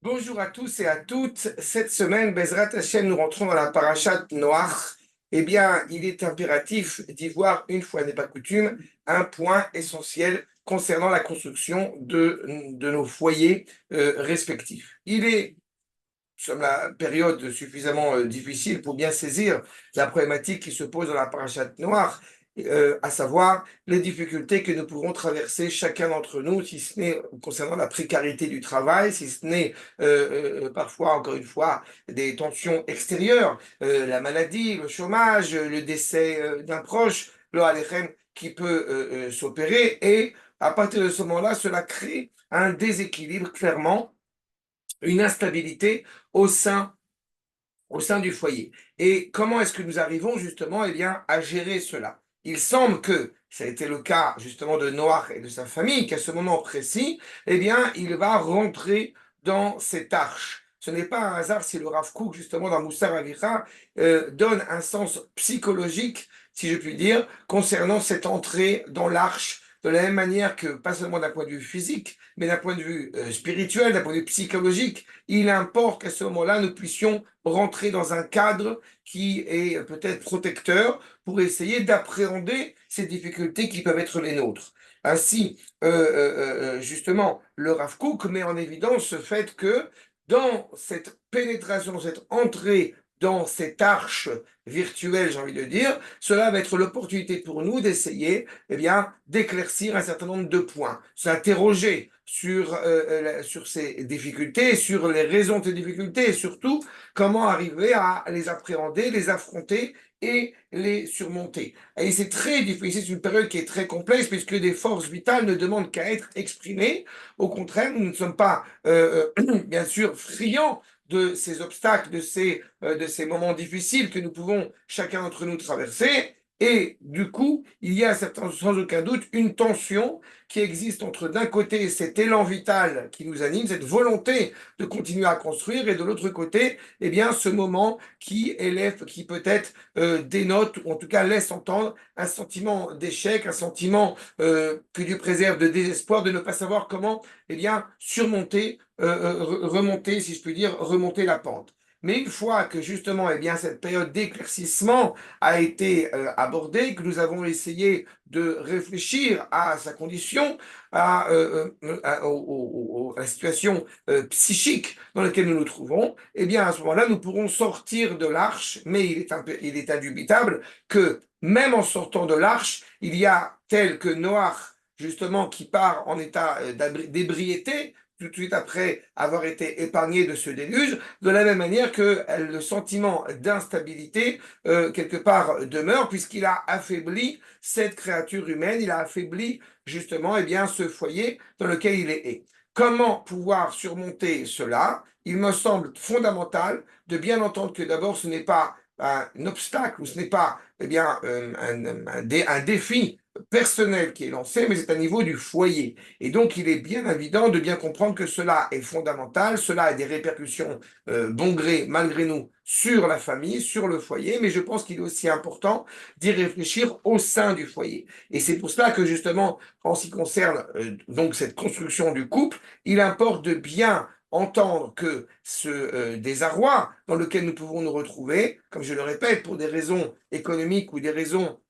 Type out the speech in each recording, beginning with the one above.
Bonjour à tous et à toutes. Cette semaine, Bezrat Hashem, nous rentrons dans la parashat Noach. Eh bien, il est impératif d'y voir, une fois n'est pas coutume, un point essentiel concernant la construction de nos foyers respectifs. Nous sommes à la période suffisamment difficile pour bien saisir la problématique qui se pose dans la parashat Noach, à savoir les difficultés que nous pourrons traverser chacun d'entre nous, si ce n'est concernant la précarité du travail, si ce n'est parfois, encore une fois, des tensions extérieures, la maladie, le chômage, le décès d'un proche, le Alechem qui peut s'opérer, et à partir de ce moment-là, cela crée un déséquilibre clairement, une instabilité au sein, au sein du foyer. Et comment est-ce que nous arrivons justement bien, à gérer cela? Il semble que ça a été le cas justement de Noach et de sa famille, qu'à ce moment précis, bien, il va rentrer dans cette arche. Ce n'est pas un hasard si le Rav Kook, justement, dans Moussar Avicha, donne un sens psychologique, si je puis dire, concernant cette entrée dans l'arche, de la même manière que, pas seulement d'un point de vue physique, mais d'un point de vue spirituel, d'un point de vue psychologique, il importe qu'à ce moment-là, nous puissions rentrer dans un cadre qui est peut-être protecteur pour essayer d'appréhender ces difficultés qui peuvent être les nôtres. Ainsi, justement, le Rav Kook met en évidence ce fait que dans cette pénétration, cette entrée dans cette arche virtuelle, j'ai envie de dire, cela va être l'opportunité pour nous d'essayer, d'éclaircir un certain nombre de points, s'interroger sur ces difficultés, sur les raisons de ces difficultés et surtout comment arriver à les appréhender, les affronter et les surmonter. Et c'est très difficile, c'est une période qui est très complexe puisque des forces vitales ne demandent qu'à être exprimées. Au contraire, nous ne sommes pas, bien sûr, friands de ces obstacles, de ces moments difficiles que nous pouvons chacun d'entre nous traverser. Et du coup, il y a sans aucun doute une tension qui existe entre d'un côté cet élan vital qui nous anime, cette volonté de continuer à construire, et de l'autre côté, ce moment qui élève, qui peut-être dénote, ou en tout cas laisse entendre un sentiment d'échec, un sentiment que Dieu préserve de désespoir, de ne pas savoir comment surmonter, remonter, si je puis dire, remonter la pente. Mais une fois que justement cette période d'éclaircissement a été abordée, que nous avons essayé de réfléchir à sa condition, à la situation psychique dans laquelle nous nous trouvons, à ce moment-là, nous pourrons sortir de l'arche, mais il est indubitable que même en sortant de l'arche, il y a tel que Noach, justement, qui part en état d'ébriété, tout de suite après avoir été épargné de ce déluge, de la même manière que le sentiment d'instabilité, quelque part, demeure, puisqu'il a affaibli cette créature humaine, il a affaibli justement ce foyer dans lequel il est. Comment pouvoir surmonter cela? Il me semble fondamental de bien entendre que d'abord ce n'est pas un obstacle ou ce n'est pas un défi personnel qui est lancé, mais c'est à niveau du foyer. Et donc, il est bien évident de bien comprendre que cela est fondamental, cela a des répercussions bon gré, malgré nous, sur la famille, sur le foyer, mais je pense qu'il est aussi important d'y réfléchir au sein du foyer. Et c'est pour cela que, justement, en ce qui concerne donc cette construction du couple, il importe de bien entendre que ce désarroi dans lequel nous pouvons nous retrouver, comme je le répète, pour des raisons économiques ou des raisons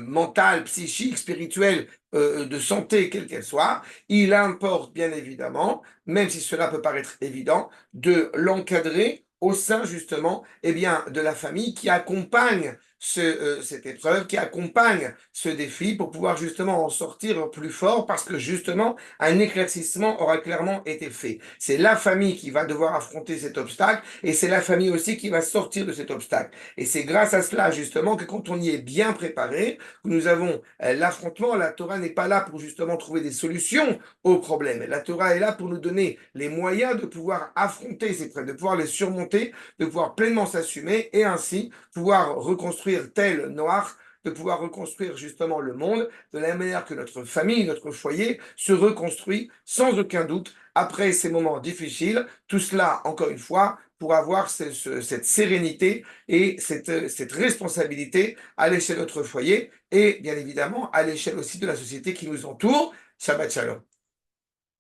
mentale, psychique, spirituelle, de santé, quelle qu'elle soit, il importe bien évidemment, même si cela peut paraître évident, de l'encadrer au sein justement de la famille qui accompagne cette épreuve, qui accompagne ce défi pour pouvoir justement en sortir plus fort parce que justement un éclaircissement aura clairement été fait. C'est la famille qui va devoir affronter cet obstacle et c'est la famille aussi qui va sortir de cet obstacle. Et c'est grâce à cela, justement, que quand on y est bien préparé, nous avons l'affrontement. La Torah n'est pas là pour justement trouver des solutions aux problèmes. La Torah est là pour nous donner les moyens de pouvoir affronter ces problèmes, de pouvoir les surmonter, de pouvoir pleinement s'assumer et ainsi pouvoir reconstruire tel Noir, de pouvoir reconstruire justement le monde de la même manière que notre famille, notre foyer se reconstruit sans aucun doute après ces moments difficiles. Tout cela, encore une fois, pour avoir cette sérénité et cette responsabilité à l'échelle de notre foyer et bien évidemment à l'échelle aussi de la société qui nous entoure. Shabbat Shalom.